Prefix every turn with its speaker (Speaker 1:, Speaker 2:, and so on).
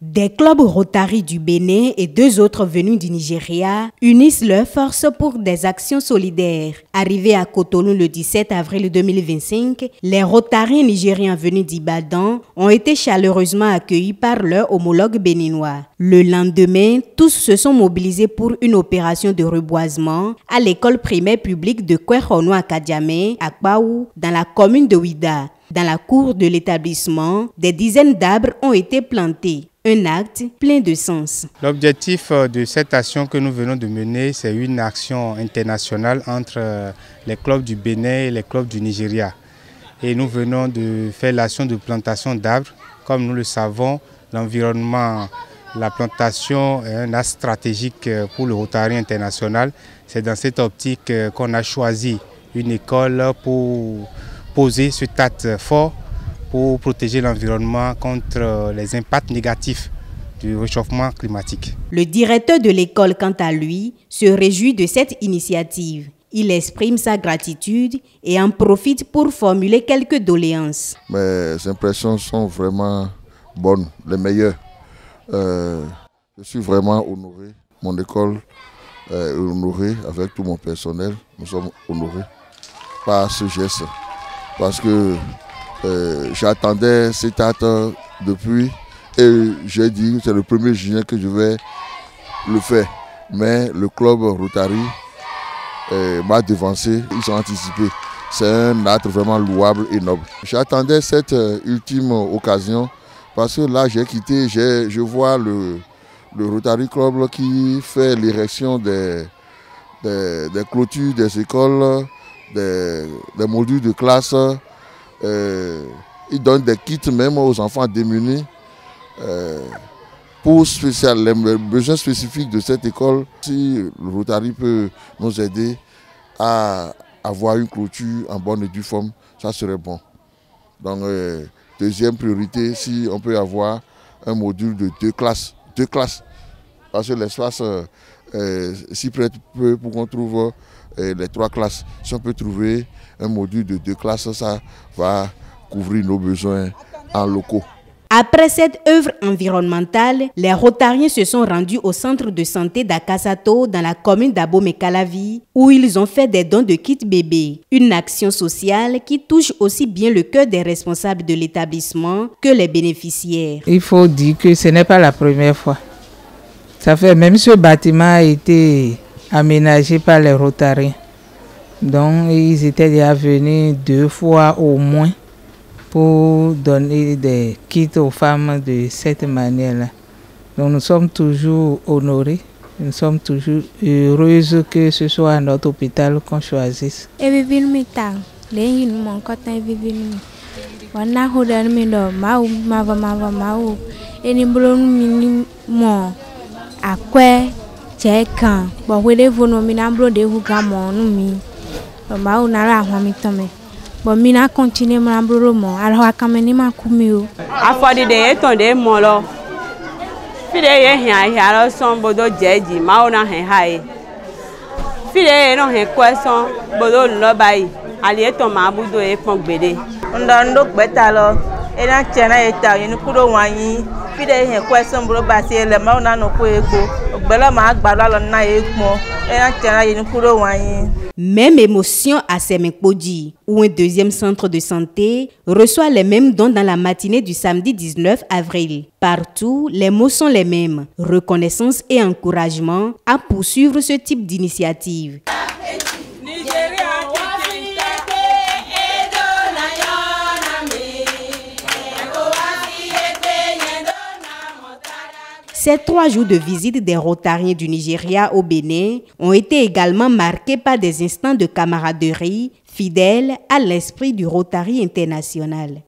Speaker 1: Des clubs Rotary du Bénin et 2 autres venus du Nigeria unissent leurs forces pour des actions solidaires. Arrivés à Cotonou le 17 avril 2025, les Rotariens nigériens venus d'Ibadan ont été chaleureusement accueillis par leurs homologues béninois. Le lendemain, tous se sont mobilisés pour une opération de reboisement à l'école primaire publique de Kwehono à Kadiamé, à Kpaou, dans la commune de Ouida. Dans la cour de l'établissement, des dizaines d'arbres ont été plantés. Un acte plein de sens.
Speaker 2: L'objectif de cette action que nous venons de mener, c'est une action internationale entre les clubs du Bénin et les clubs du Nigeria. Et nous venons de faire l'action de plantation d'arbres. Comme nous le savons, l'environnement, la plantation est un axe stratégique pour le Rotary international. C'est dans cette optique qu'on a choisi une école pour poser ce acte fort pour protéger l'environnement contre les impacts négatifs du réchauffement climatique.
Speaker 1: Le directeur de l'école, quant à lui, se réjouit de cette initiative. Il exprime sa gratitude et en profite pour formuler quelques doléances.
Speaker 3: Mes impressions sont vraiment bonnes, les meilleures. Je suis vraiment honoré. Mon école est honorée avec tout mon personnel. Nous sommes honorés par ce geste. Parce que j'attendais cet acte depuis et j'ai dit que c'est le 1er juillet que je vais le faire. Mais le club Rotary m'a devancé, ils ont anticipé. C'est un acte vraiment louable et noble. J'attendais cette ultime occasion parce que là j'ai quitté, je vois le Rotary Club qui fait l'érection des clôtures des écoles, des modules de classe. Ils donnent des kits même aux enfants démunis pour les besoins spécifiques de cette école. Si le Rotary peut nous aider à avoir une clôture en bonne et due forme, ça serait bon. Donc, deuxième priorité, si on peut avoir un module de 2 classes. 2 classes. Parce que l'espace s'y prête peu pour qu'on trouve les 3 classes. Si on peut trouver un module de 2 classes, ça va couvrir nos besoins en locaux.
Speaker 1: Après cette œuvre environnementale, les Rotariens se sont rendus au centre de santé d'Akasato dans la commune d'Abomey-Calavi où ils ont fait des dons de kits bébés. Une action sociale qui touche aussi bien le cœur des responsables de l'établissement que les bénéficiaires.
Speaker 4: Il faut dire que ce n'est pas la première fois. Ça fait même ce bâtiment a été aménagé par les Rotariens. Donc ils étaient déjà venus 2 fois au moins pour donner des kits aux femmes de cette manière-là. Donc nous sommes toujours honorés, nous sommes toujours heureuses que ce soit à notre hôpital qu'on choisisse.
Speaker 5: Bon, mina continue mon abromo. Alors, quand même, ma kumio.
Speaker 6: Afọ de eton de molo. Fide ye hian hian son bodo jeji ma ona hen hai. Fide no hen question bodo lo bai. Ali eton ma budo e pon gbede.
Speaker 7: Ndo gbeta lo. E na chena eta yin kuro wanyin. Fide hen question bro ba se le ma ona no ko ego. Ogbelo ma agbalo lo na ekmo. E na chena yin kuro wanyin.
Speaker 1: Même émotion à Semekpodi, où un 2e centre de santé reçoit les mêmes dons dans la matinée du samedi 19 avril. Partout, les mots sont les mêmes, reconnaissance et encouragement à poursuivre ce type d'initiative. Ces 3 jours de visite des Rotariens du Nigeria au Bénin ont été également marqués par des instants de camaraderie fidèles à l'esprit du Rotary international.